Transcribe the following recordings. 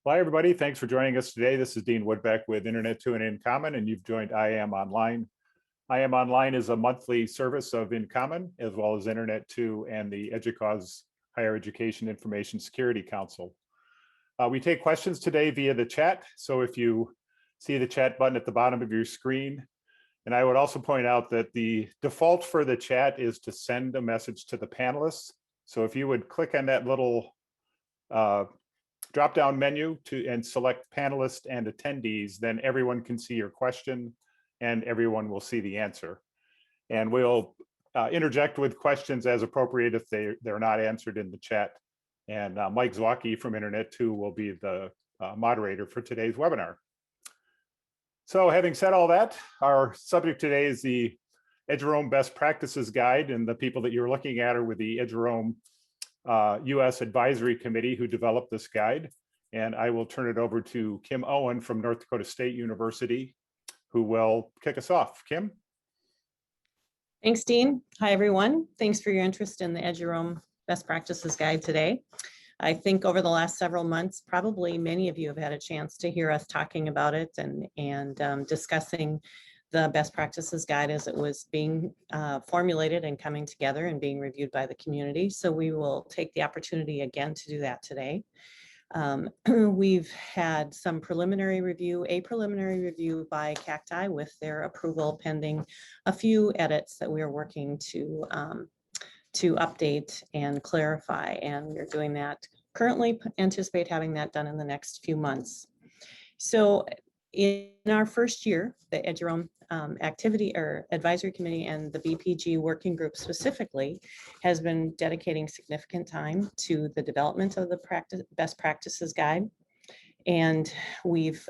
Hi, everybody. Thanks for joining us today. This is Dean Woodbeck with Internet 2 and InCommon, and you've joined IAM Online. IAM Online is a monthly service of InCommon, as well as Internet 2 and the EDUCAUSE Higher Education Information Security Council. We take questions today via the chat, so if you see the chat button at the bottom of your screen, and I would also point out that the default for the chat is to send a message to the panelists. So if you would click on that little drop-down menu and select panelists and attendees, then everyone can see your question and everyone will see the answer. And we'll interject with questions as appropriate if they're not answered in the chat. And Mike Zawacki from Internet 2 will be the moderator for today's webinar. So having said all that, our subject today is the Edgeroam Best Practices Guide, and the people that you're looking at are with the eduroam-US Advisory Committee who developed this guide. And I will turn it over to Kim Owen from North Dakota State University, who will kick us off. Kim? Thanks, Dean. Hi, everyone. Thanks for your interest in the Eduroam Best Practices Guide today. I think over the last several months, probably many of you have had a chance to hear us talking about it and discussing the Best Practices Guide as it was being formulated and coming together and being reviewed by the community. So we will take the opportunity again to do that today. We've had some preliminary review, a preliminary review by Cacti with their approval pending a few edits that we are working to update and clarify, and we're doing that currently, anticipate having that done in the next few months. So in our first year, the Eduroam Activity or Advisory Committee and the BPG Working Group specifically has been dedicating significant time to the development of the Best Practices Guide. And we've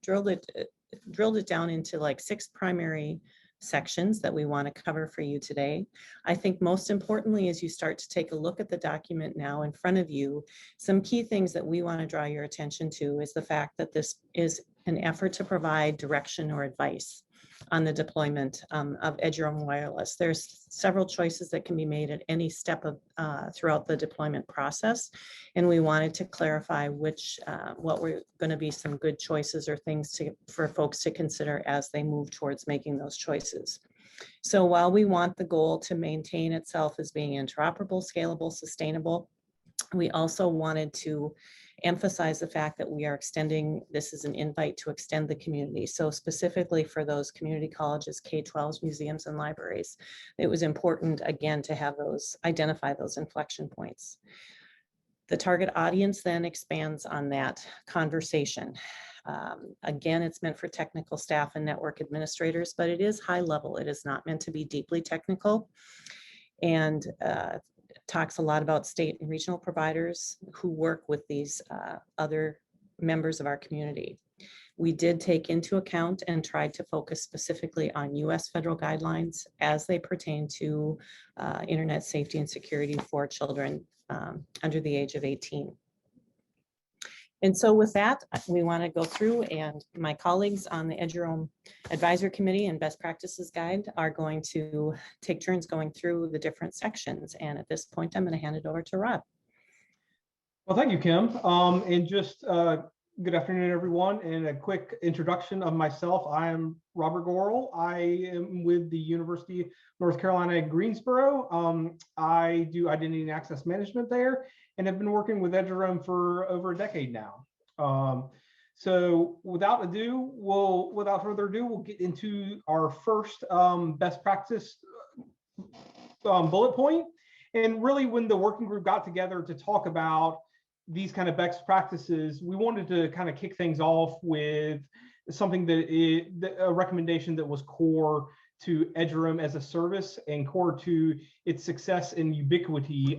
drilled it down into like 6 primary sections that we want to cover for you today. I think most importantly, as you start to take a look at the document now in front of you, some key things that we want to draw your attention to is the fact that this is an effort to provide direction or advice on the deployment of Edgeroam Wireless. There's several choices that can be made at any step of throughout the deployment process, and we wanted to clarify what were going to be some good choices or things for folks to consider as they move towards making those choices. So while we want the goal to maintain itself as being interoperable, scalable, sustainable, we also wanted to emphasize the fact that we are extending, this is an invite to extend the community. So specifically for those community colleges, K12s, museums, and libraries, it was important, again, to have identify those inflection points. The target audience then expands on that conversation. Again, it's meant for technical staff and network administrators, but it is high level. It is not meant to be deeply technical. And talks a lot about state and regional providers who work with these other members of our community. We did take into account and tried to focus specifically on US federal guidelines as they pertain to internet safety and security for children under the age of 18. And so with that, we want to go through, and my colleagues on the Eduroam Advisory Committee and Best Practices Guide are going to take turns going through the different sections. And at this point, I'm going to hand it over to Rob. Well, thank you, Kim. And just good afternoon, everyone. And a quick introduction of myself. I am Robert Gorrell. I am with the University of North Carolina at Greensboro. I do identity and access management there, and have been working with Edgeroam for over a decade now. So without further ado, we'll get into our first best practice bullet point. And really, when the working group got together to talk about these kind of best practices, we wanted to kind of kick things off with something a recommendation that was core to Edgeroam as a service and core to its success and ubiquity,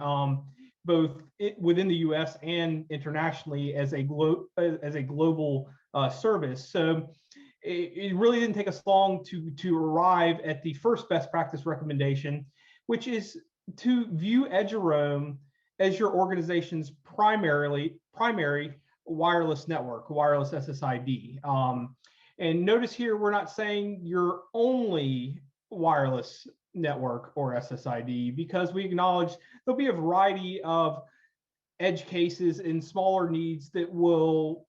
both within the U.S. and internationally as a global service. So it really didn't take us long to arrive at the first best practice recommendation, which is to view Edgeroam as your organization's primary wireless network, wireless SSID. And notice here, we're not saying your only wireless network or SSID, because we acknowledge there'll be a variety of edge cases and smaller needs that will,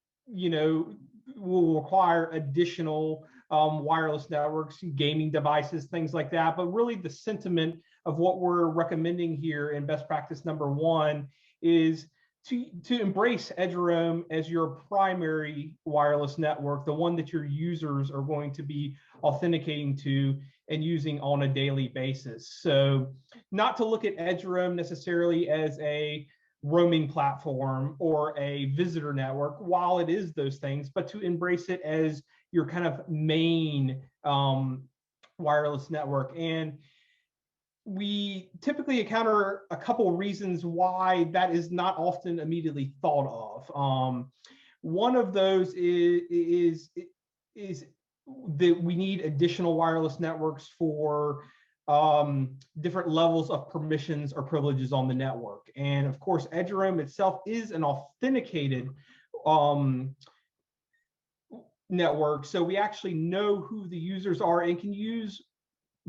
will require additional wireless networks, gaming devices, things like that. But really the sentiment of what we're recommending here in best practice number 1 is to embrace Edgeroam as your primary wireless network, the one that your users are going to be authenticating to and using on a daily basis. So not to look at Edgeroam necessarily as a roaming platform or a visitor network, while it is those things, but to embrace it as your kind of main wireless network. And we typically encounter a couple of reasons why that is not often immediately thought of. One of those is that we need additional wireless networks for different levels of permissions or privileges on the network. And of course, Edgeroam itself is an authenticated network. So we actually know who the users are and can use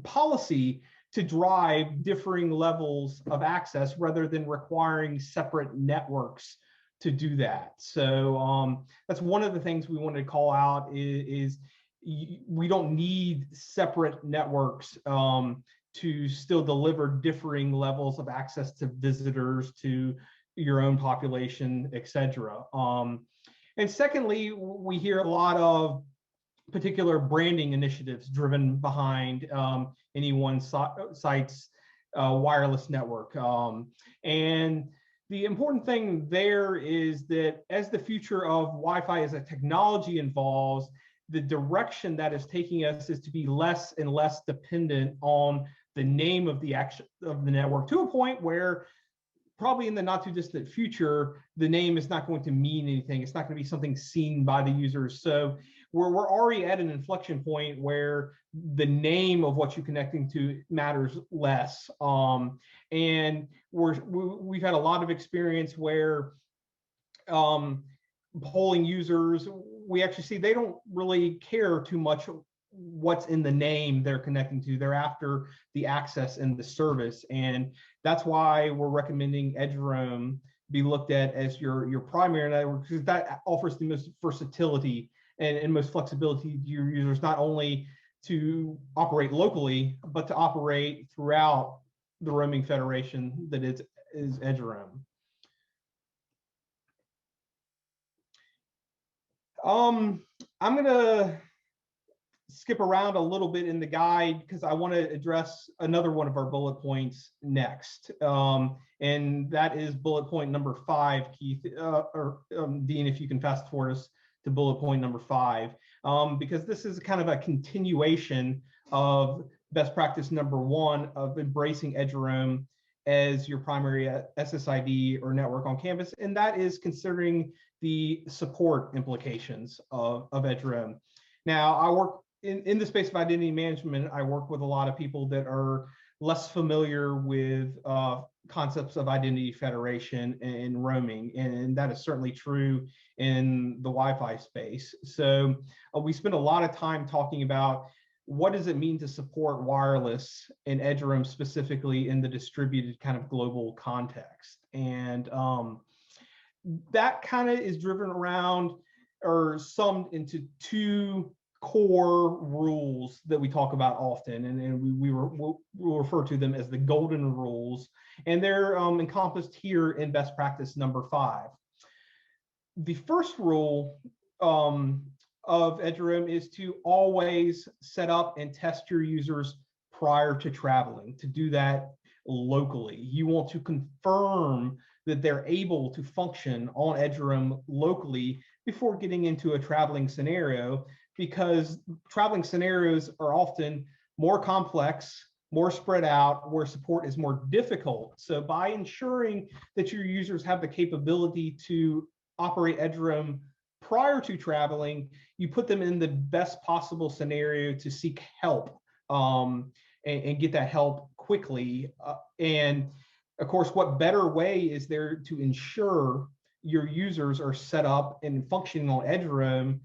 policy to drive differing levels of access rather than requiring separate networks to do that. So that's one of the things we wanted to call out is we don't need separate networks to still deliver differing levels of access to visitors, to your own population, etc. And secondly, we hear a lot of particular branding initiatives driven behind any one site's wireless network. And the important thing there is that as the future of Wi-Fi as a technology evolves, the direction that is taking us is to be less and less dependent on the name of the network, to a point where probably in the not too distant future, the name is not going to mean anything. It's not going to be something seen by the users. So we're already at an inflection point where the name of what you're connecting to matters less. And we've had a lot of experience where polling users, we actually see they don't really care too much what's in the name they're connecting to. They're after the access and the service. And that's why we're recommending Edgeroam be looked at as your primary network, because that offers the most versatility and most flexibility to your users, not only to operate locally, but to operate throughout the roaming federation that is Edgeroam. I'm gonna skip around a little bit in the guide because I want to address another one of our bullet points next. And that is bullet point number 5, Keith, or Dean, if you can fast forward us to bullet point number 5, because this is kind of a continuation of best practice number 1 of embracing Edgeroam as your primary SSID or network on campus, and that is considering the support implications of Edgeroam. Now, I work in the space of identity management. I work with a lot of people that are less familiar with concepts of identity federation and roaming, and that is certainly true in the Wi-Fi space. So we spend a lot of time talking about what does it mean to support wireless in Edgeroam, specifically in the distributed kind of global context. And that kind of is driven around or summed into 2 core rules that we talk about often, and we'll refer to them as the golden rules, and they're encompassed here in best practice number 5. The first rule of Edgeroam is to always set up and test your users prior to traveling, to do that locally. You want to confirm that they're able to function on Edgeroam locally before getting into a traveling scenario, because traveling scenarios are often more complex, more spread out, where support is more difficult. So by ensuring that your users have the capability to operate Edgeroam prior to traveling, you put them in the best possible scenario to seek help and get that help quickly. And of course, what better way is there to ensure your users are set up and functioning on Edgeroam,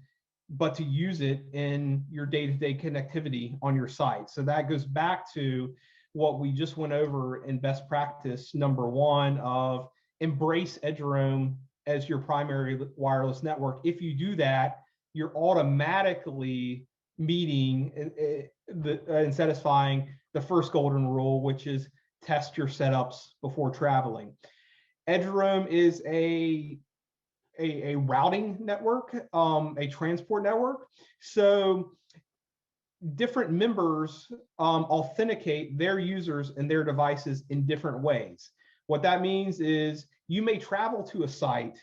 but to use it in your day-to-day connectivity on your site. So that goes back to what we just went over in best practice number 1 of embrace Edgeroam as your primary wireless network. If you do that, you're automatically meeting and satisfying the first golden rule, which is test your setups before traveling. Edgeroam is a routing network, a transport network. So different members authenticate their users and their devices in different ways. What that means is you may travel to a site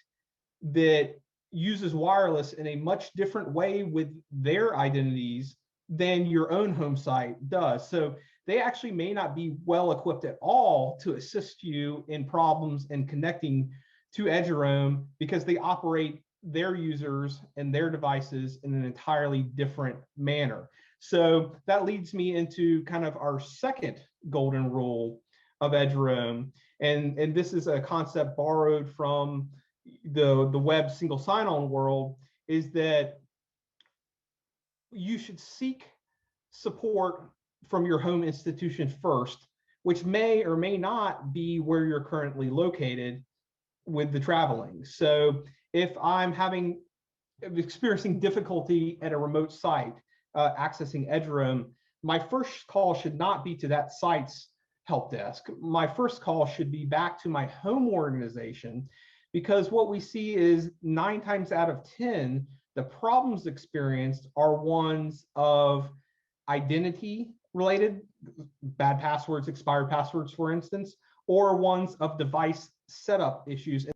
that uses wireless in a much different way with their identities than your own home site does. So they actually may not be well equipped at all to assist you in problems and connecting to Edgeroam because they operate their users and their devices in an entirely different manner. So that leads me into kind of our second golden rule of Edgeroam. And this is a concept borrowed from the web single sign-on world, is that you should seek support from your home institution first, which may or may not be where you're currently located with the traveling. So if I'm experiencing difficulty at a remote site accessing Edgeroam, my first call should not be to that site's help desk. My first call should be back to my home organization, because what we see is 9 times out of 10, the problems experienced are ones of identity related, bad passwords, expired passwords, for instance, or ones of device setup issues.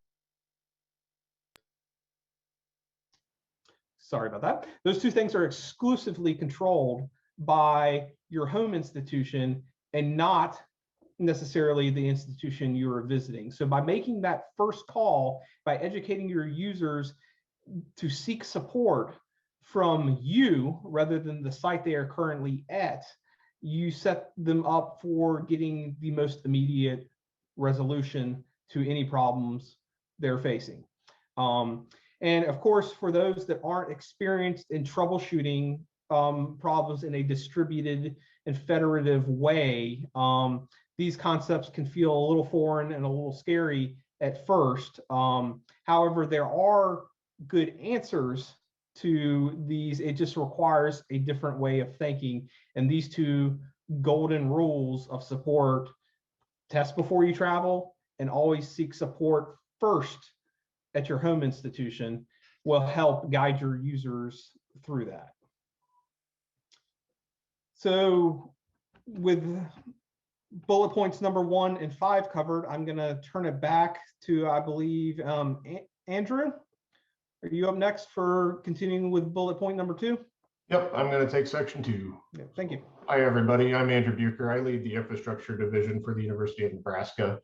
Sorry about that. Those two things are exclusively controlled by your home institution and not necessarily the institution you're visiting. So by making that first call, by educating your users to seek support from you rather than the site they are currently at, you set them up for getting the most immediate resolution to any problems they're facing. And of course, for those that aren't experienced in troubleshooting problems in a distributed and federative way, these concepts can feel a little foreign and a little scary at first. However, there are good answers to these. It just requires a different way of thinking. And these two golden rules of support: test before you travel and always seek support first at your home institution, will help guide your users through that. So with bullet points number 1 and 5 covered, I'm going to turn it back to, I believe, Andrew. Are you up next for continuing with bullet point number 2? Yep, I'm going to take section 2. Yeah, thank you. Hi, everybody. I'm Andrew Buker. I lead the infrastructure division for the University of Nebraska.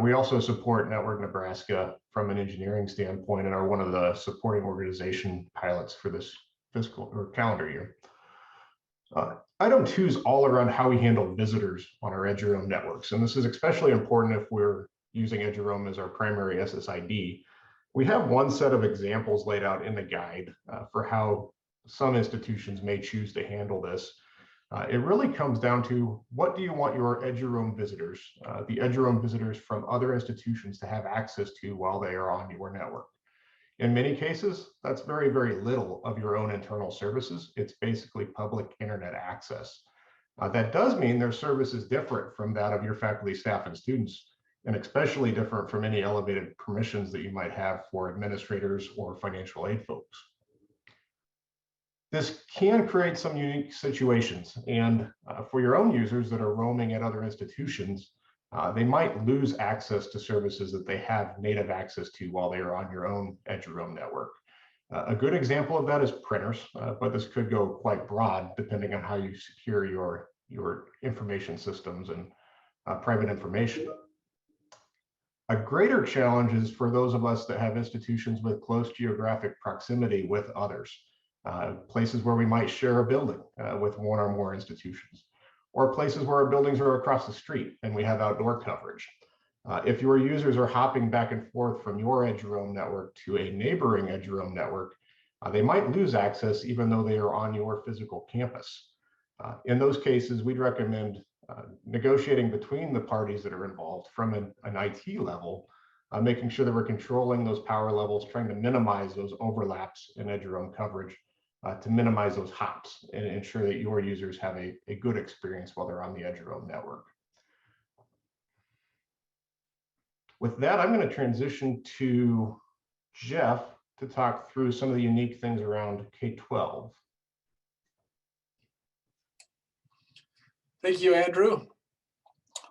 We also support Network Nebraska from an engineering standpoint and are one of the supporting organization pilots for this fiscal or calendar year. Item 2 is all around how we handle visitors on our Edgeroam networks. And this is especially important if we're using Edgeroam as our primary SSID. We have one set of examples laid out in the guide for how some institutions may choose to handle this. It really comes down to, what do you want your Edgeroam visitors, the Edgeroam visitors from other institutions, to have access to while they are on your network? In many cases, that's very, very little of your own internal services. It's basically public internet access. That does mean their service is different from that of your faculty, staff, and students, and especially different from any elevated permissions that you might have for administrators or financial aid folks. This can create some unique situations, and for your own users that are roaming at other institutions, they might lose access to services that they have native access to while they are on your own Edgeroam network. A good example of that is printers, but this could go quite broad depending on how you secure your information systems and private information. A greater challenge is for those of us that have institutions with close geographic proximity with others. Places where we might share a building with one or more institutions, or places where our buildings are across the street and we have outdoor coverage. If your users are hopping back and forth from your Edgeroam network to a neighboring Edgeroam network, they might lose access even though they are on your physical campus. In those cases, we'd recommend negotiating between the parties that are involved from an IT level making sure that we're controlling those power levels, trying to minimize those overlaps in Edgeroam coverage, to minimize those hops and ensure that your users have a good experience while they're on the Edgeroam network. With that, I'm going to transition to Jeff to talk through some of the unique things around K12. Thank you, Andrew.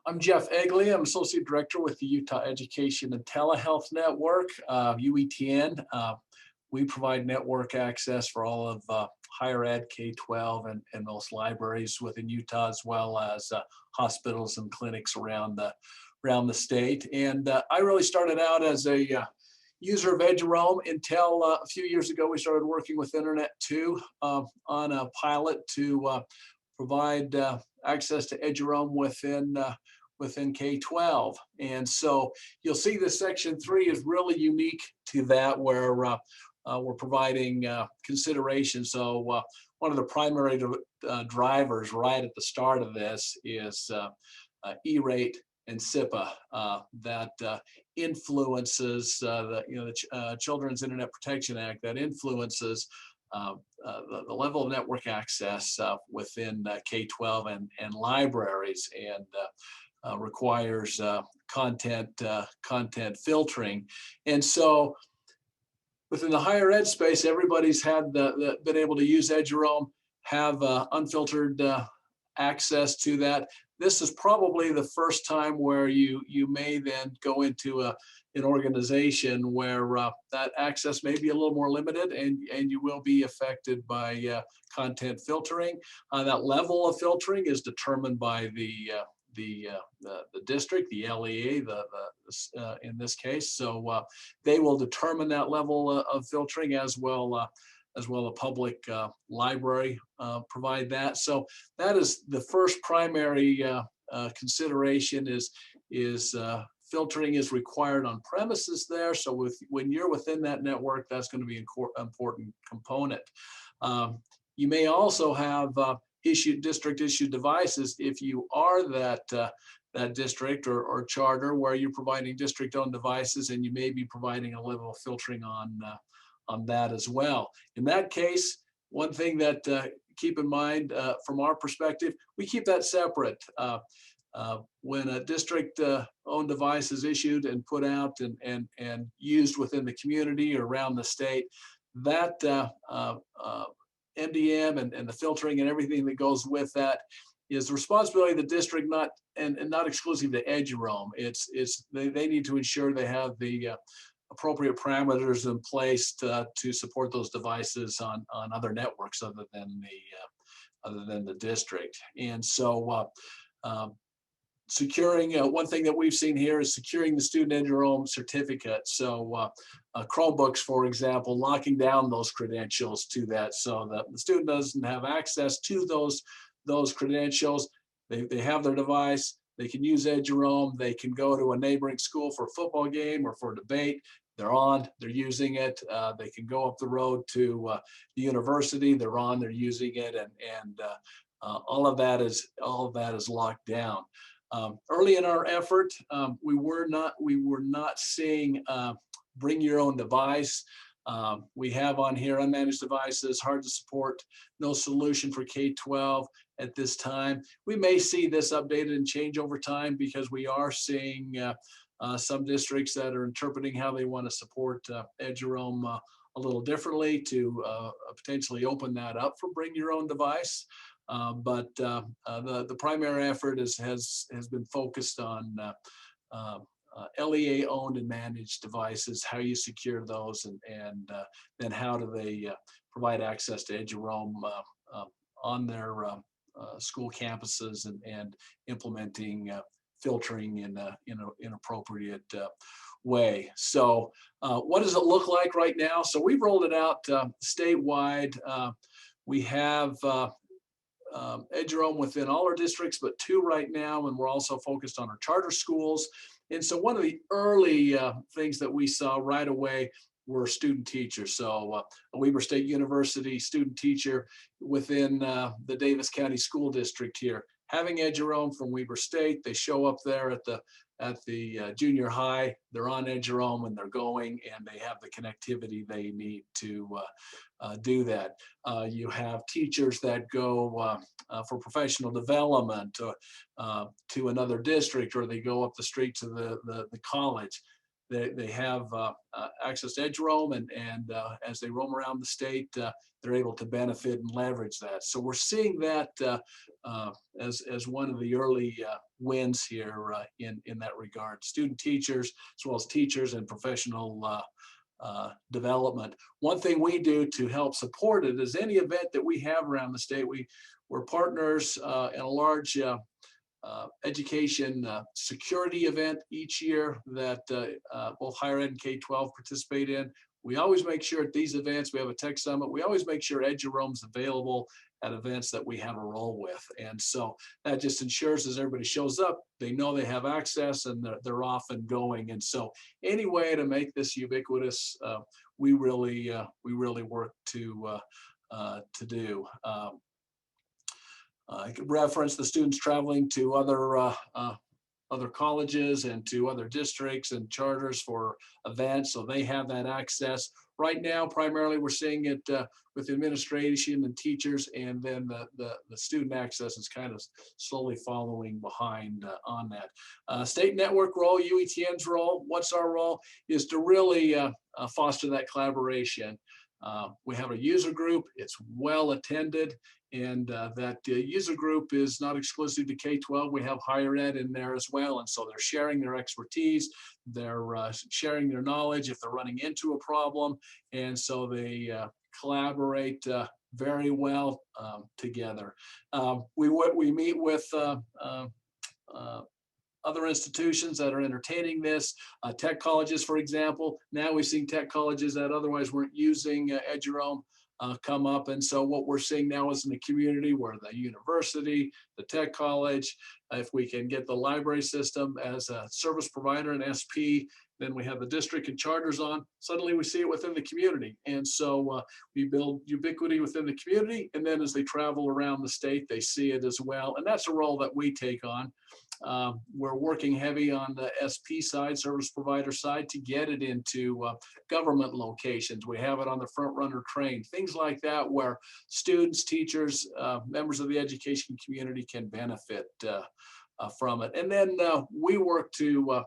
I'm Jeff Egly. I'm Associate Director with the Utah Education and Telehealth Network, UETN. We provide network access for all of higher ed, K12, and most libraries within Utah, as well as hospitals and clinics around the state. And I really started out as a user of Edgeroam until a few years ago. We started working with Internet2 on a pilot to provide access to Edgeroam within K12. And so you'll see that Section 3 is really unique to that, where we're providing consideration. So one of the primary drivers right at the start of this is E-rate and SIPA that influences the Children's Internet Protection Act, that influences the level of network access within K12 and libraries, and requires content filtering. And so within the higher ed space, everybody's had been able to use Edgeroam, have unfiltered access to that. This is probably the first time where you may then go into an organization where that access may be a little more limited, and you will be affected by content filtering. That level of filtering is determined by the district, the LEA, in this case. So they will determine that level of filtering, as well a public library provide that. So that is the first primary consideration is filtering is required on premises there. So when you're within that network, that's going to be an important component. You may also have district issued devices if you are that district or charter where you're providing district owned devices, and you may be providing a level of filtering on that as well. In that case, one thing that keep in mind from our perspective, we keep that separate. When a district owned device is issued and put out and used within the community or around the state, that MDM and the filtering and everything that goes with that is the responsibility of the district, not exclusive to Edgeroam. They need to ensure they have the appropriate parameters in place to support those devices on other networks other than the district. And so securing, one thing that we've seen here is securing the student Edgeroam certificate. So Chromebooks, for example, locking down those credentials to that, so that the student doesn't have access to those credentials. They have their device, they can use Edgeroam, they can go to a neighboring school for a football game or for debate. They're using it. They can go up the road to the university, they're using it, and all of that is locked down. Early in our effort, we were not seeing bring your own device. We have on here unmanaged devices, hard to support, no solution for K12 at this time. We may see this updated and change over time, because we are seeing some districts that are interpreting how they want to support Edgeroam a little differently to potentially open that up for bring your own device. But the primary effort has been focused on LEA owned and managed devices, how you secure those, and then how do they provide access to Edgeroam on their school campuses, and implementing filtering in an appropriate way. So what does it look like right now? So we've rolled it out statewide. We have Edgeroam within all our districts, but 2 right now, and we're also focused on our charter schools. And so one of the early things that we saw right away were student teachers. So a Weber State University student teacher within the Davis County School District here, having Edgeroam from Weber State, they show up there at the at the junior high, they're on Edgeroam and they're going and they have the connectivity they need to do that. You have teachers that go for professional development to another district, or they go up the street to the college. They have access to Edgeroam, and as they roam around the state, they're able to benefit and leverage that. So we're seeing that as one of the early wins here in that regard. Student teachers, as well as teachers and professional development. One thing we do to help support it is any event that we have around the state, we're partners in a large education security event each year that both higher ed and K12 participate in. We always make sure at these events, we have a tech summit, we always make sure Edgeroam's available at events that we have a role with. And so that just ensures as everybody shows up, they know they have access and they're off and going. And so any way to make this ubiquitous, we really work to do. I could reference the students traveling to other colleges and to other districts and charters for events, so they have that access. Right now, primarily, we're seeing it with administration and teachers, and then the student access is kind of slowly following behind on that. State network role, UETN's role, what's our role, is to really foster that collaboration. We have a user group, it's well attended, and that user group is not exclusive to K12. We have higher ed in there as well, and so they're sharing their expertise, they're sharing their knowledge if they're running into a problem, and so they collaborate very well together. We meet with other institutions that are entertaining this, tech colleges, for example. Now we've seen tech colleges that otherwise weren't using Edgeroam come up. And so what we're seeing now is in the community where the university, the tech college, if we can get the library system as a service provider and SP, then we have the district and charters on, suddenly we see it within the community. And so we build ubiquity within the community. And then as they travel around the state, they see it as well. And that's a role that we take on. We're working heavy on the SP side, service provider side, to get it into government locations. We have it on the front runner train, things like that, where students, teachers, members of the education community can benefit from it. And then we work to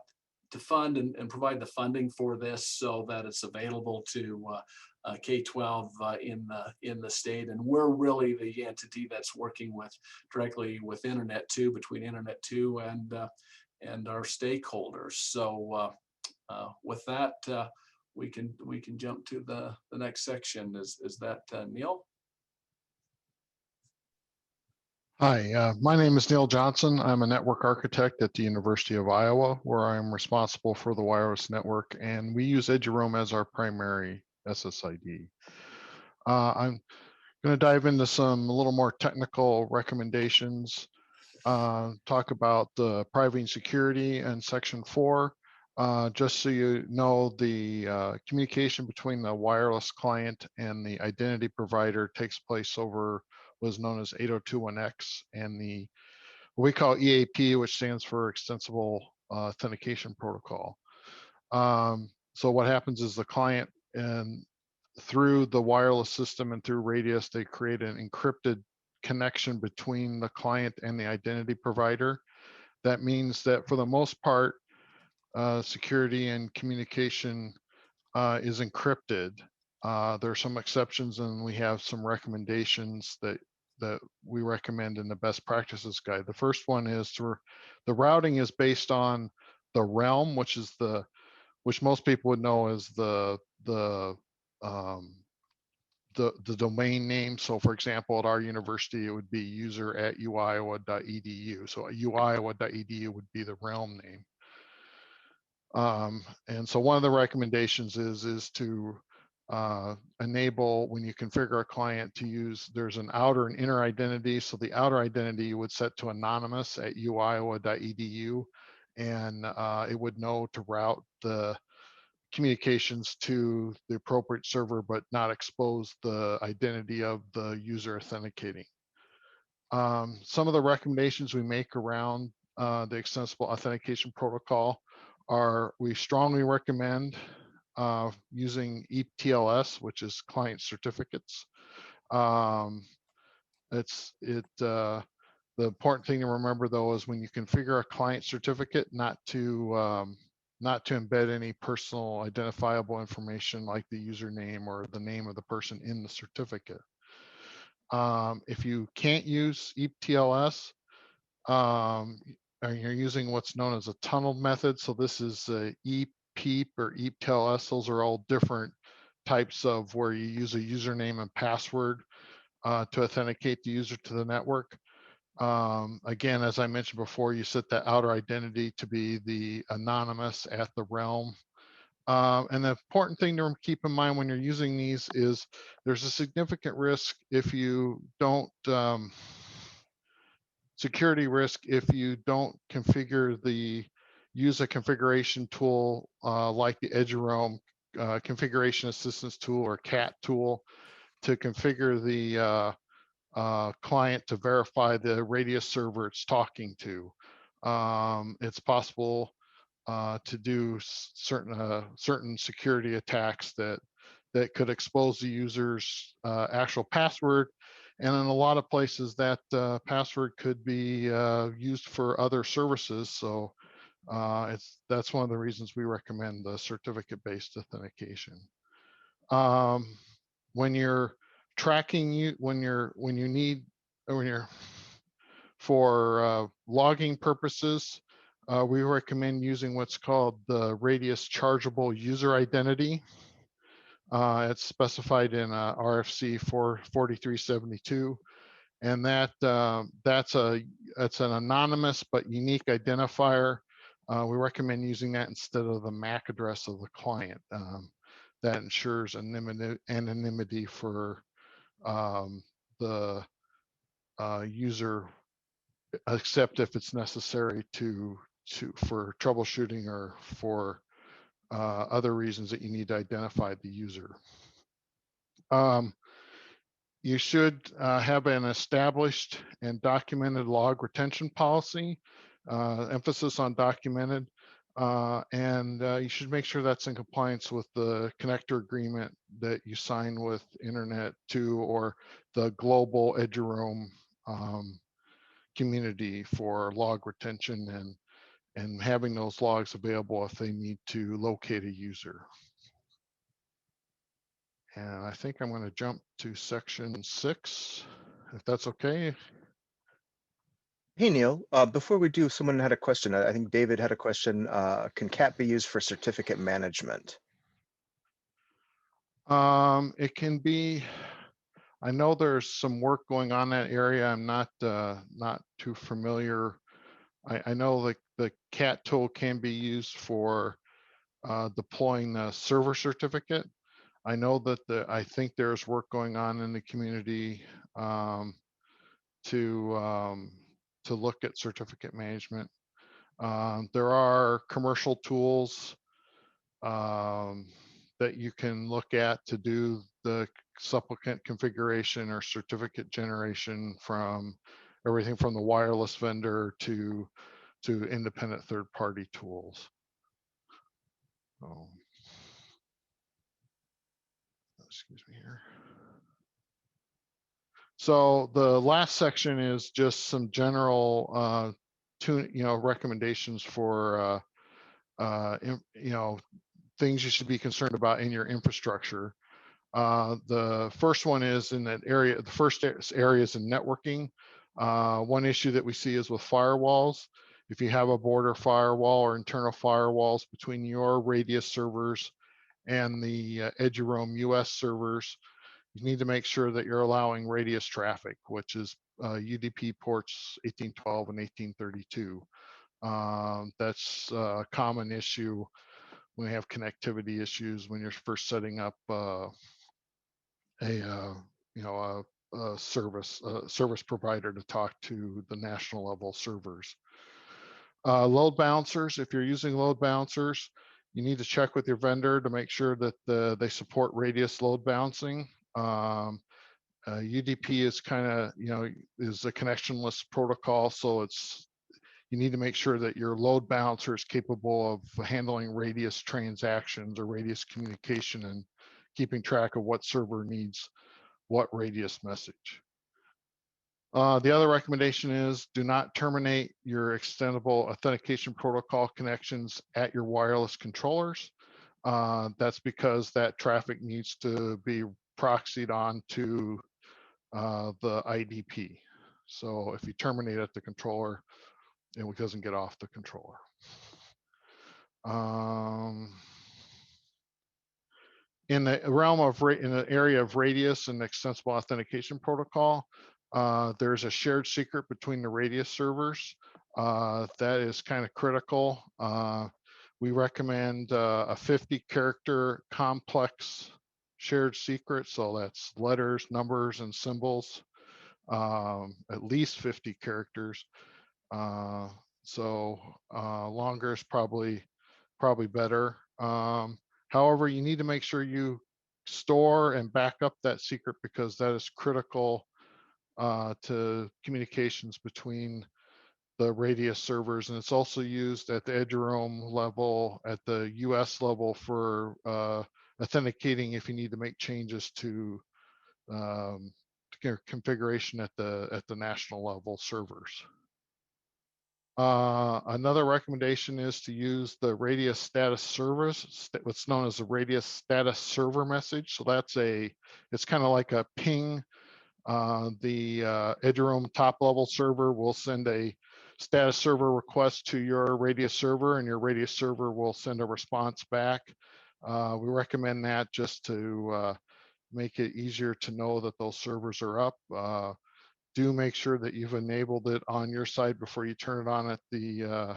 fund and provide the funding for this so that it's available to K12 in the state, and we're really the entity that's working directly with Internet 2, between Internet 2 and our stakeholders. So with that, we can jump to the next section. Is that Neil? Hi, my name is Neil Johnson. I'm a network architect at the University of Iowa, where I'm responsible for the wireless network, and we use Edgeroam as our primary SSID. I'm going to dive into a little more technical recommendations, talk about the private security and section 4. Just so you know, the communication between the wireless client and the identity provider takes place over what is known as 802.1x and what we call EAP, which stands for Extensible Authentication Protocol. So what happens is the client, and through the wireless system and through Radius, they create an encrypted connection between the client and the identity provider. That means that for the most part, security and communication is encrypted. There are some exceptions, and we have some recommendations that we recommend in the best practices guide. The first one is the routing is based on the realm, which most people would know as the domain name. So for example, at our university, it would be user@uiowa.edu. So uiowa.edu would be the realm name. And so one of the recommendations is to enable, when you configure a client, to use, there's an outer and inner identity. So the outer identity you would set to anonymous at uiowa.edu, and it would know to route the communications to the appropriate server, but not expose the identity of the user authenticating. Some of the recommendations we make around the extensible authentication protocol, we strongly recommend using ETLS, which is client certificates. The important thing to remember though is when you configure a client certificate, not to embed any personal identifiable information like the username or the name of the person in the certificate. If you can't use ETLS, you're using what's known as a tunnel method. So this is a EPEEP or ETLS. Those are all different types of where you use a username and password to authenticate the user to the network. Again, as I mentioned before, you set that outer identity to be the anonymous at the realm. And the important thing to keep in mind when you're using these is there's a significant risk if you don't, security risk if you don't use a configuration tool like the Edgeroam configuration assistance tool or CAT tool to configure the client to verify the radius server it's talking to. It's possible to do certain security attacks that could expose the user's actual password. And in a lot of places that password could be used for other services. So that's one of the reasons we recommend the certificate-based authentication. When you're tracking for logging purposes, we recommend using what's called the radius chargeable user identity. It's specified in RFC 4372, and that's an anonymous but unique identifier. We recommend using that instead of the MAC address of the client. That ensures anonymity for the user, except if it's necessary for troubleshooting or for other reasons that you need to identify the user. You should have an established and documented log retention policy, emphasis on documented, and you should make sure that's in compliance with the connector agreement that you sign with Internet 2 or the global Edgeroam community for log retention and having those logs available if they need to locate a user. And I think I'm going to jump to section 6, if that's okay. Hey, Neil, before we do, someone had a question. I think David had a question. Can CAT be used for certificate management? It can be. I know there's some work going on in that area. I'm not too familiar. I know the CAT tool can be used for deploying the server certificate. I know that I think there's work going on in the community to look at certificate management. There are commercial tools that you can look at to do the supplicant configuration or certificate generation from everything from the wireless vendor to independent third-party tools. Excuse me here. So the last section is just some general recommendations for things you should be concerned about in your infrastructure. The first one is in that area. The first area is in networking. One issue that we see is with firewalls. If you have a border firewall or internal firewalls between your radius servers and the eduroam-US servers, you need to make sure that you're allowing radius traffic, which is UDP ports 1812 and 1832. That's a common issue when we have connectivity issues when you're first setting up a service provider to talk to the national level servers. Load balancers, if you're using load balancers, you need to check with your vendor to make sure that they support radius load balancing. UDP is is a connectionless protocol, so you need to make sure that your load balancer is capable of handling radius transactions or radius communication and keeping track of what server needs what radius message. The other recommendation is do not terminate your extendable authentication protocol connections at your wireless controllers. That's because that traffic needs to be proxied onto the IDP. So if you terminate at the controller, it doesn't get off the controller. In the realm of, in the area of radius and extensible authentication protocol, there's a shared secret between the radius servers. That is kind of critical. We recommend a 50-character complex shared secret. So that's letters, numbers, and symbols, at least 50 characters. Longer is probably better. However, you need to make sure you store and back up that secret because that is critical to communications between the radius servers, and it's also used at the Edgeroam level, at the US level for authenticating if you need to make changes to configuration at the national level servers. Another recommendation is to use the radius status service, what's known as the radius status server message. So it's kind of like a ping. The Edgeroam top level server will send a status server request to your radius server, and your radius server will send a response back. We recommend that just to make it easier to know that those servers are up. Do make sure that you've enabled it on your side before you turn it on at the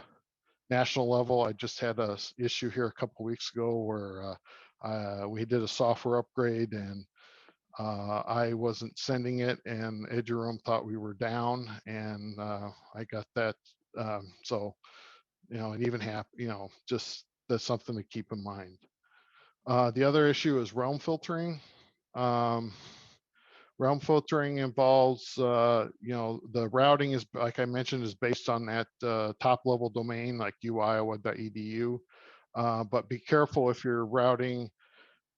national level. I just had a issue here a couple weeks ago where we did a software upgrade and I wasn't sending it, and Edgeroam thought we were down, and I got that. So, it even happened. Just that's something to keep in mind. The other issue is realm filtering. Realm filtering involves, the routing is, like I mentioned, is based on that top level domain like uiowa.edu. But be careful if you're routing,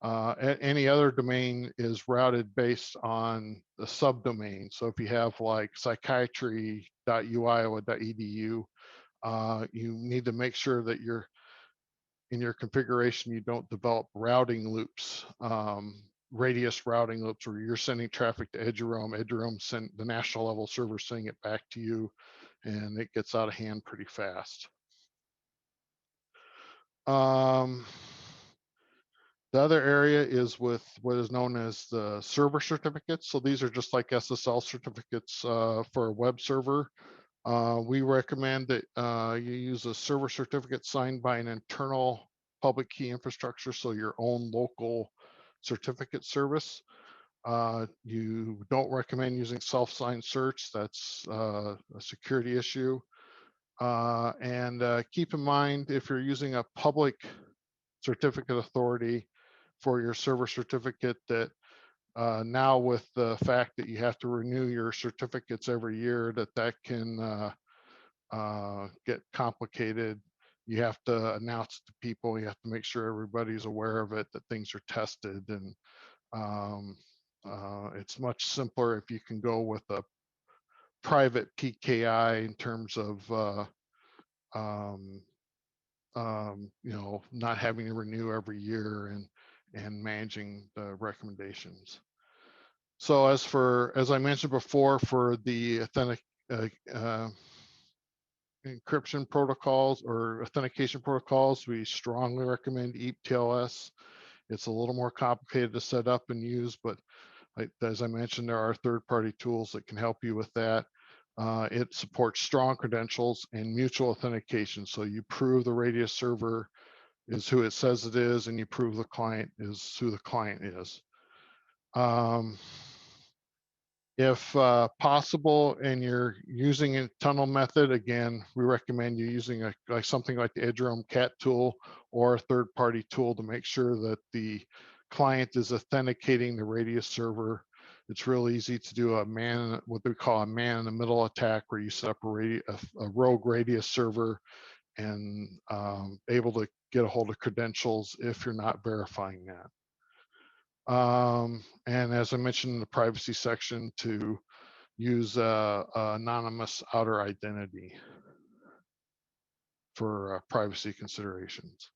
any other domain is routed based on the subdomain. So if you have like psychiatry.uiowa.edu, you need to make sure that in your configuration, you don't develop routing loops, radius routing loops where you're sending traffic to Edgeroam, send the national level server sending it back to you, and it gets out of hand pretty fast. The other area is with what is known as the server certificates. So these are just like SSL certificates for a web server. We recommend that you use a server certificate signed by an internal public key infrastructure, so your own local certificate service. You don't recommend using self-signed certs. That's a security issue. And keep in mind, if you're using a public certificate authority for your server certificate, that now with the fact that you have to renew your certificates every year, that can get complicated. You have to announce to people, you have to make sure everybody's aware of it, that things are tested, and it's much simpler if you can go with a private PKI in terms of not having to renew every year and managing the recommendations. So as I mentioned before, for the encryption protocols or authentication protocols, we strongly recommend EAP-TLS. It's a little more complicated to set up and use, but as I mentioned, there are third-party tools that can help you with that. It supports strong credentials and mutual authentication. So you prove the radius server is who it says it is, and you prove the client is who the client is. If possible, and you're using a tunnel method, again, we recommend you using something like the Edgeroam CAT tool or a third-party tool to make sure that the client is authenticating the radius server It's real easy to do what we call a man in the middle attack, where you set up a rogue radius server and able to get a hold of credentials if you're not verifying that. And as I mentioned in the privacy section, to use anonymous outer identity for privacy considerations.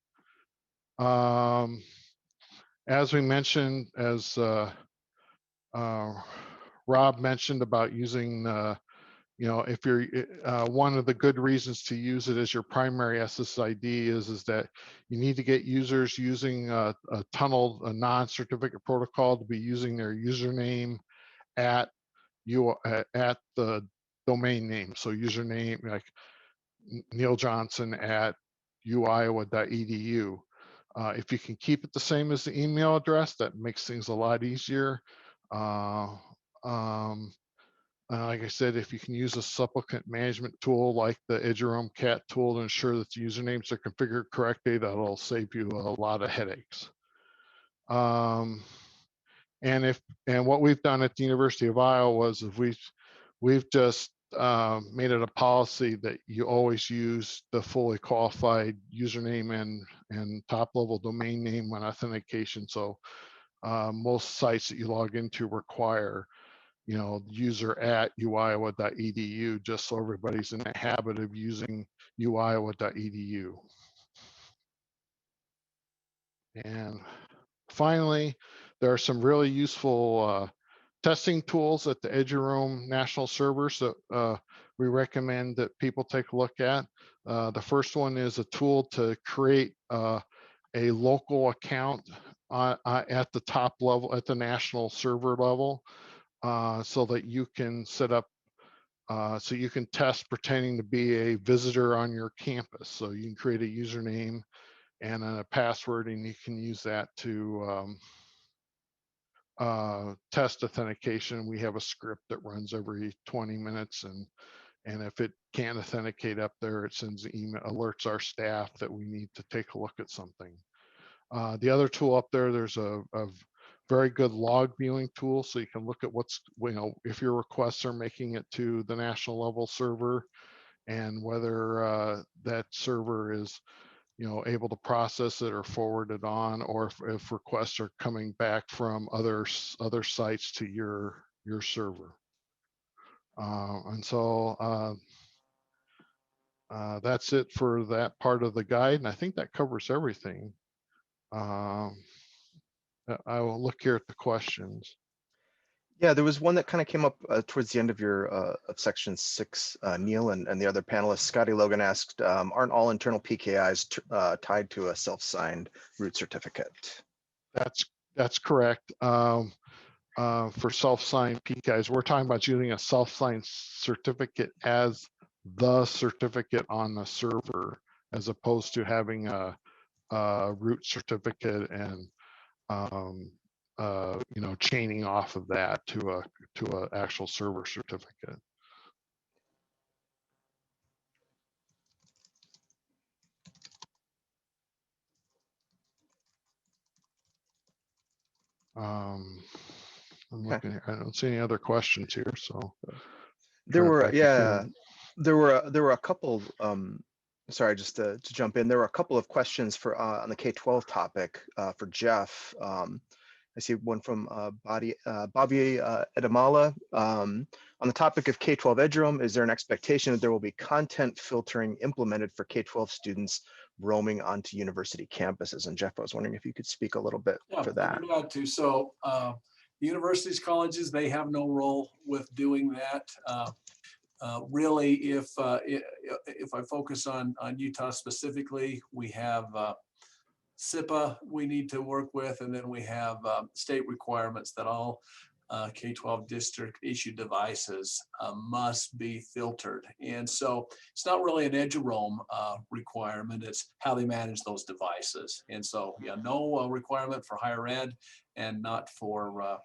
As we mentioned, as Rob mentioned about using, if you're, one of the good reasons to use it as your primary SSID is that you need to get users using a non-certificate protocol to be using their username at the domain name. So username like Neil Johnson at uiowa.edu. If you can keep it the same as the email address, that makes things a lot easier. Like I said, if you can use a supplicant management tool like the Edgeroam cat tool to ensure that the usernames are configured correctly, that'll save you a lot of headaches. And what we've done at the University of Iowa is we've just made it a policy that you always use the fully qualified username and top level domain name when authentication. So most sites that you log into require, user at uiowa.edu, just so everybody's in the habit of using uiowa.edu. And finally, there are some really useful testing tools at the Edgeroam national servers that we recommend that people take a look at. The first one is a tool to create a local account at the top level, at the national server level, so that you can set up, so you can test pretending to be a visitor on your campus. So you can create a username and a password, and you can use that to test authentication. We have a script that runs every 20 minutes, and if it can't authenticate up there, it sends an email, alerts our staff that we need to take a look at something. The other tool up there, there's a very good log viewing tool, so you can look at what's, if your requests are making it to the national level server, and whether that server is able to process it or forward it on, or if requests are coming back from other sites to your server. And so that's it for that part of the guide, and I think that covers everything. I will look here at the questions. Yeah, there was one that kind of came up towards the end of your of section 6, Neil, and the other panelists. Scotty Logan asked, aren't all internal PKIs tied to a self-signed root certificate? That's correct. For self-signed PKIs, we're talking about using a self-signed certificate as the certificate on the server, as opposed to having a root certificate and chaining off of that to a actual server certificate. I'm looking here. I don't see any other questions here, so there were a couple. Sorry, just to jump in, there were a couple of questions for on the K12 topic for Jeff. I see one from Bobby Edamala. On the topic of K12 Edgeroam, is there an expectation that there will be content filtering implemented for K12 students roaming onto university campuses? And Jeff, I was wondering if you could speak a little bit for that. I'd be glad to. So universities, colleges, they have no role with doing that. Really, if I focus on Utah specifically, we have SIPA we need to work with, and then we have state requirements that all K12 district issued devices must be filtered. And so it's not really an Edgeroam requirement, it's how they manage those devices. And so yeah, no requirement for higher ed, and not for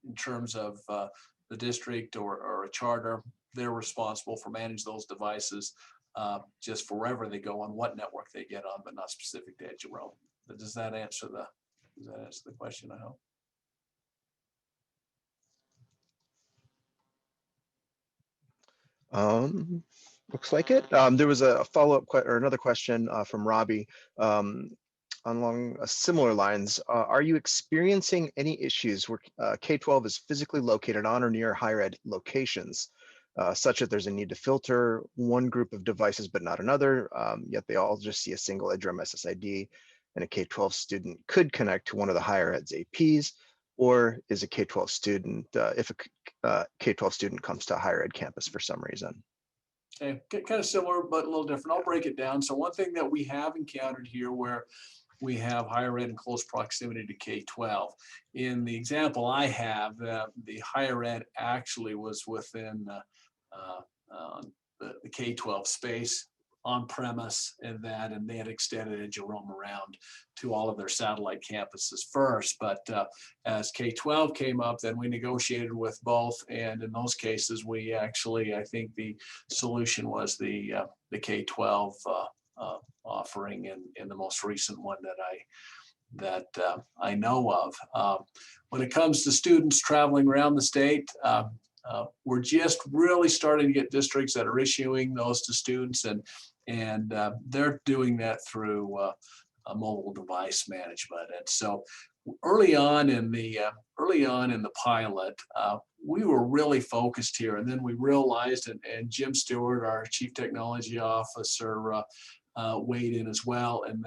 in terms of the district or a charter. They're responsible for managing those devices just for wherever they go on what network they get on, but not specific to Edgeroam. But does that answer the question, I hope? Looks like it. There was a follow-up or another question from Robbie along similar lines. Are you experiencing any issues where K12 is physically located on or near higher ed locations, such that there's a need to filter one group of devices but not another, yet they all just see a single Edgeroam SSID, and a K12 student could connect to one of the higher ed's APs, or is a K12 student, if a K12 student comes to a higher ed campus for some reason? Okay, kind of similar, but a little different. I'll break it down. So one thing that we have encountered here where we have higher ed in close proximity to K12. In the example I have, the higher ed actually was within the K12 space on premise, and they had extended Edgeroam around to all of their satellite campuses first. But as K12 came up, then we negotiated with both. And in those cases, we actually, I think the solution was the K12 offering in the most recent one that I know of. When it comes to students traveling around the state, we're just really starting to get districts that are issuing those to students, and they're doing that through a mobile device management. And so early on in the pilot, we were really focused here, and then we realized, and Jim Stewart, our Chief Technology Officer, weighed in as well, and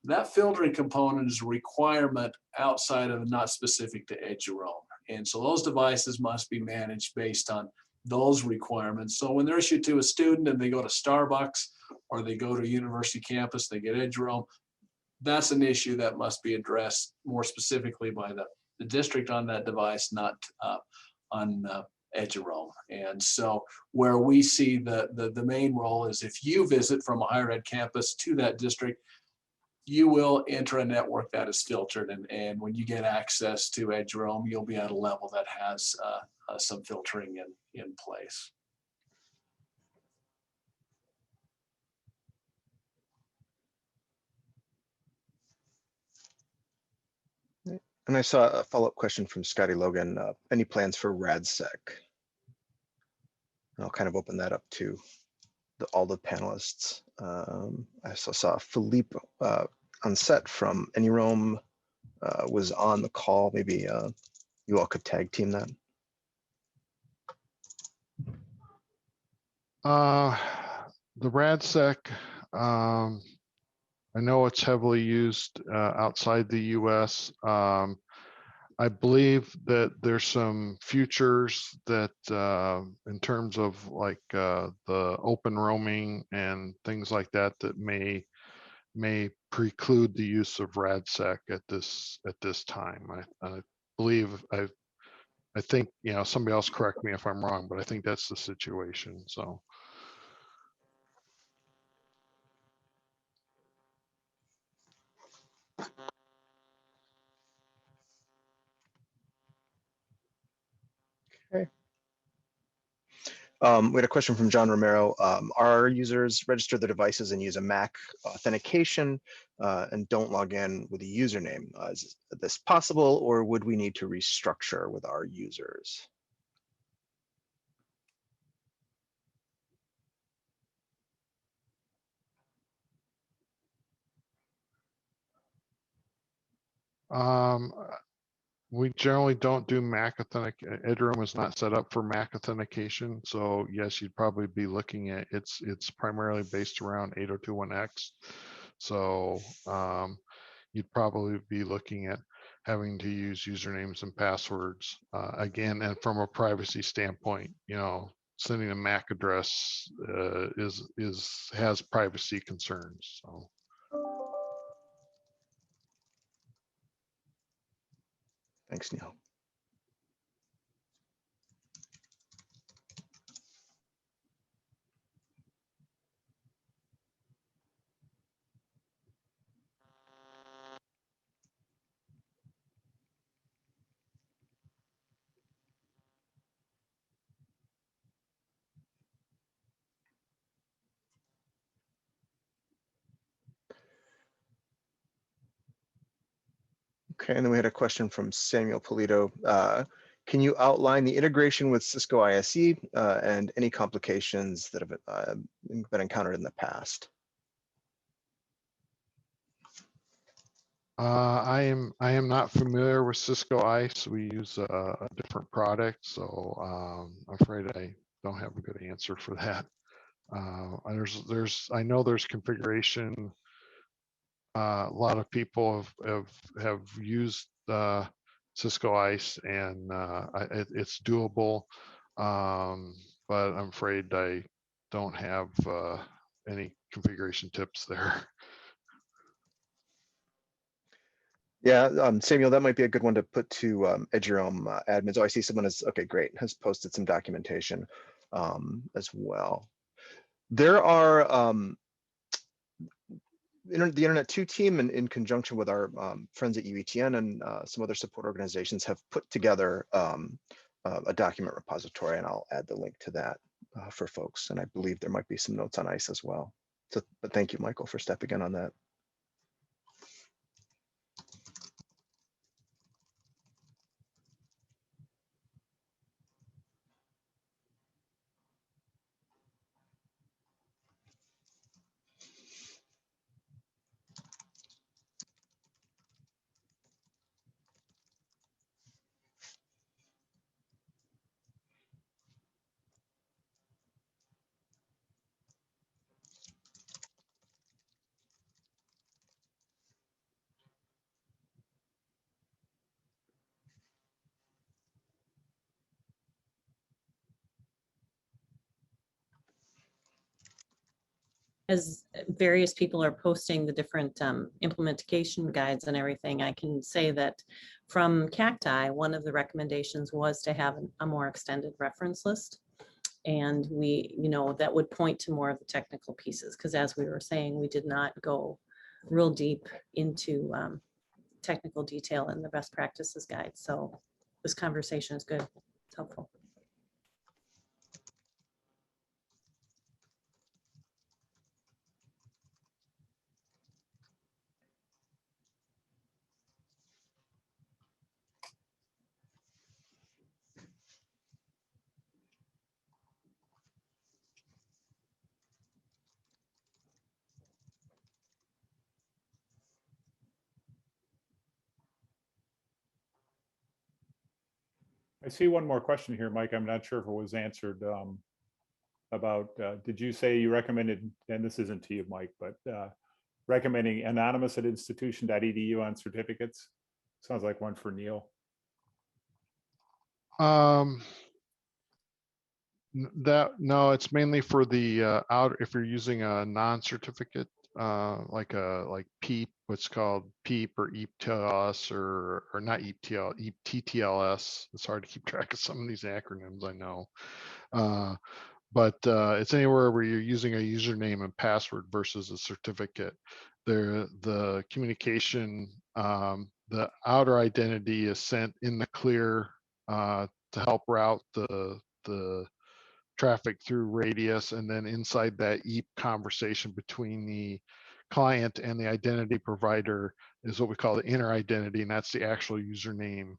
that filtering component is a requirement outside of, not specific to Edgeroam. And so those devices must be managed based on those requirements. So when they're issued to a student and they go to Starbucks or they go to a university campus, they get Edgeroam, that's an issue that must be addressed more specifically by the district on that device, not on Edgeroam. And so where we see the main role is, if you visit from a higher ed campus to that district, you will enter a network that is filtered. And when you get access to Edgeroam, you'll be at a level that has some filtering in place. And I saw a follow-up question from Scotty Logan. Any plans for RadSec? And I'll kind of open that up to all the panelists. I also saw Philippe Onset from Eduroam was on the call. Maybe you all could tag team that. The RadSec, I know it's heavily used outside the US. I believe that there's some futures that in terms of like the open roaming and things like that, that may preclude the use of RadSec at this time. I believe I think, you know, somebody else correct me if I'm wrong, but I think that's the situation. So. Okay. We had a question from John Romero. Our users register their devices and use a Mac authentication and don't log in with a username. Is this possible, or would we need to restructure with our users? We generally don't do Mac authentication. Edgeroam is not set up for Mac authentication. So yes, you'd probably be looking at, it's primarily based around 802.1x. So you'd probably be looking at having to use usernames and passwords. Again, and from a privacy standpoint, you know, sending a MAC address has privacy concerns. So. Thanks, Neil. Okay, and then we had a question from Samuel Polito. Can you outline the integration with Cisco ISE and any complications that have been encountered in the past? I am not familiar with Cisco Ice. We use a different product, so I'm afraid I don't have a good answer for that. I know there's configuration. A lot of people have used Cisco Ice, and it's doable, but I'm afraid I don't have any configuration tips there. Yeah, Samuel, that might be a good one to put to Edgeroam admins. Oh, I see someone has, okay, great, has posted some documentation as well. There are, the Internet 2 team in conjunction with our friends at UETN and some other support organizations have put together a document repository, and I'll add the link to that for folks. And I believe there might be some notes on ICE as well. So, but thank you, Michael, for stepping in on that. As various people are posting the different implementation guides and everything, I can say that from Cacti, one of the recommendations was to have a more extended reference list. And we, that would point to more of the technical pieces, because as we were saying, we did not go real deep into technical detail in the best practices guide. So this conversation is good. It's helpful. I see one more question here, Mike. I'm not sure if it was answered about, did you say you recommended, and this isn't to you, Mike, but recommending anonymous at institution.edu on certificates? Sounds like one for Neil. No, it's mainly for the if you're using a non-certificate like PEEP, what's called PEEP or EPTLS or not EPTL, TTLS. It's hard to keep track of some of these acronyms, I know. But it's anywhere where you're using a username and password versus a certificate. The communication, the outer identity is sent in the clear to help route the traffic through Radius, and then inside that EAP conversation between the client and the identity provider is what we call the inner identity, and that's the actual username,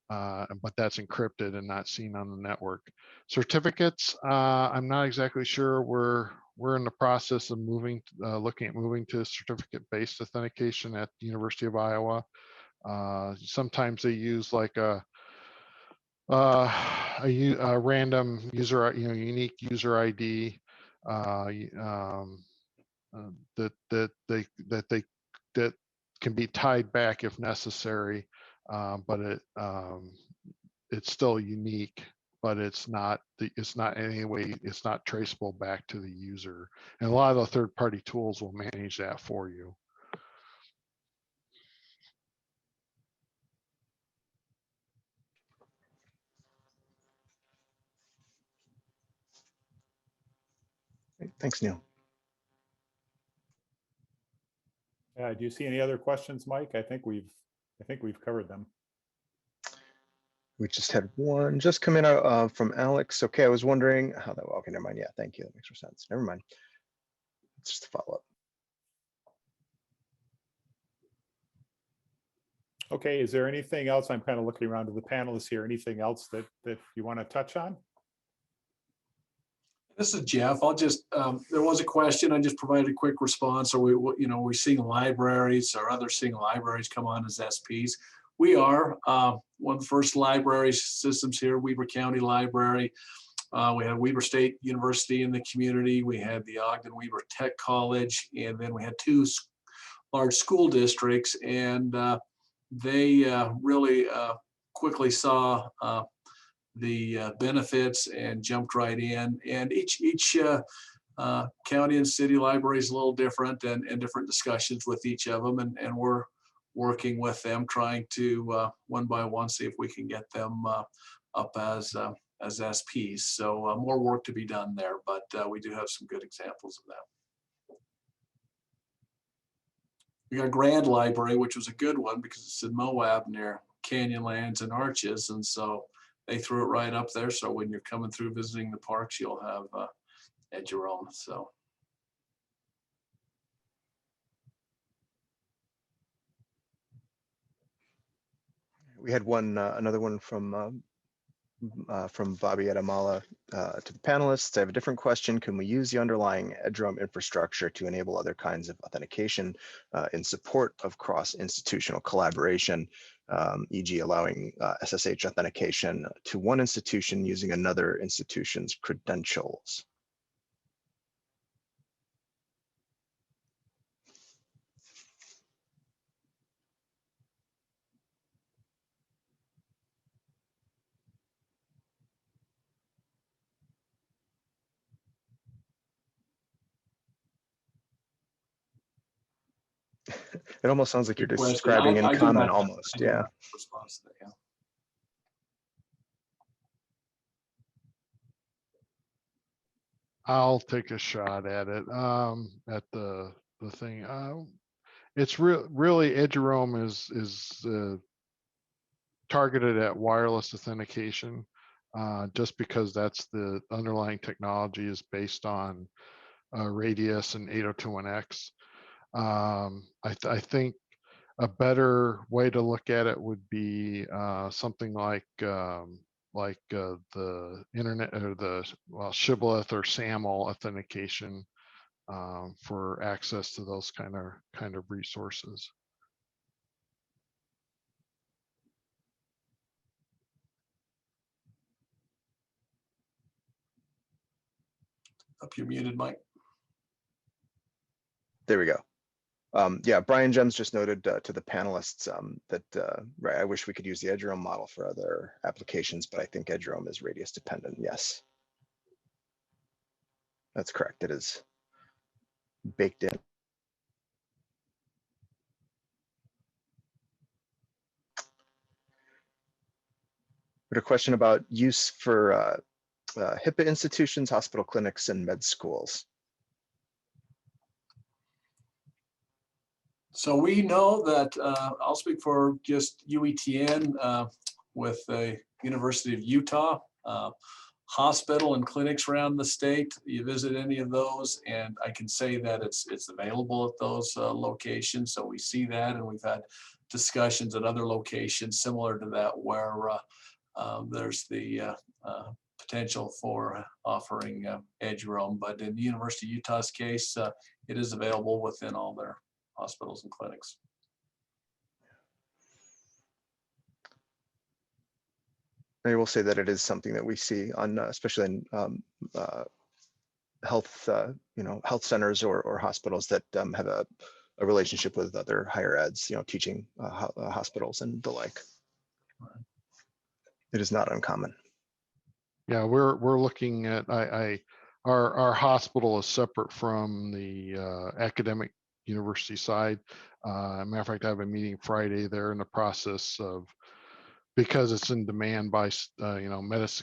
but that's encrypted and not seen on the network. Certificates, I'm not exactly sure. We're in the process of looking at moving to certificate-based authentication at the University of Iowa. Sometimes they use like a random user, unique user ID that can be tied back if necessary, but it's still unique, but it's not in any way, it's not traceable back to the user. And a lot of the third-party tools will manage that for you. Thanks, Neil. Do you see any other questions, Mike? I think we've covered them. We just had one just come in from Alex. Okay, I was wondering how that. Okay, never mind. Yeah, thank you. That makes more sense. Never mind. It's just a follow up. Okay, is there anything else? I'm kind of looking around to the panelists here. Anything else that you want to touch on? This is Jeff. I'll just, there was a question. I just provided a quick response. Are we, you know, we're seeing libraries or others seeing libraries come on as SPs. We are one of the first library systems here, Weber County Library. We have Weber State University in the community. We had the Ogden Weber Tech College, and then we had two large school districts, and they really quickly saw the benefits and jumped right in. And each county and city library is a little different, and different discussions with each of them. And we're working with them, trying to one by one see if we can get them up as SPs. So more work to be done there, but we do have some good examples of that. We got Grand Library, which was a good one because it's in Moab near Canyonlands and Arches, and so they threw it right up there. So when you're coming through visiting the parks, you'll have Edgeroam. So We had one, another one from Bobby Adamala to the panelists. I have a different question. Can we use the underlying Edgeroam infrastructure to enable other kinds of authentication in support of cross-institutional collaboration, e.g. allowing SSH authentication to one institution using another institution's credentials? It almost sounds like you're good question. describing in I do common have almost, I do yeah. have a response to that, yeah. I'll take a shot at it. At the thing. It's really Edgeroam is targeted at wireless authentication, just because that's the underlying technology is based on Radius and 802.1x. I think a better way to look at it would be something like the internet or the shibboleth or SAML authentication for access to those kind of resources. Up, you're muted, Mike. There we go. Yeah, Brian Gems just noted to the panelists that right, I wish we could use the Edgeroam model for other applications, but I think Edgeroam is radius dependent. Yes, that's correct. It is baked in. But a question about use for HIPAA institutions, hospital clinics, and med schools. So we know that, I'll speak for just UETN with the University of Utah, hospital and clinics around the state. You visit any of those, and I can say that it's available at those locations. So we see that, and we've had discussions at other locations similar to that where there's the potential for offering Edgeroam. But in the University of Utah's case, it is available within all their hospitals and clinics. I will say that it is something that we see on, especially in health, health centers or hospitals that have a relationship with other higher eds, teaching hospitals and the like. It is not uncommon. Yeah, we're looking at our hospital is separate from the academic university side. Matter of fact, I have a meeting Friday. They're in the process of, because it's in demand by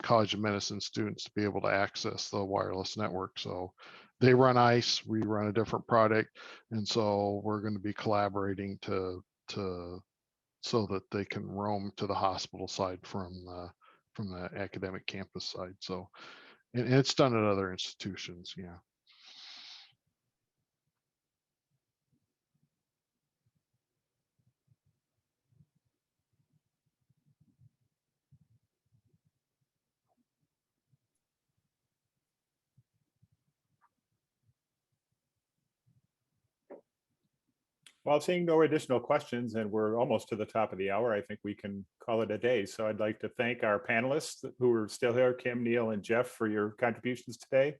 College of Medicine students to be able to access the wireless network. So they run ICE, we run a different product, and so we're going to be collaborating to so that they can roam to the hospital side from the academic campus side. So and it's done at other institutions, yeah. Well, seeing no additional questions, and we're almost to the top of the hour, I think we can call it a day. So I'd like to thank our panelists who are still here, Kim, Neil, and Jeff, for your contributions today.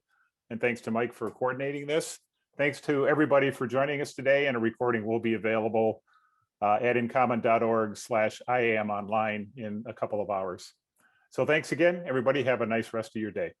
And thanks to Mike for coordinating this. Thanks to everybody for joining us today, and a recording will be available at incommon.org/IAM online in a couple of hours. So thanks again, everybody. Have a nice rest of your day.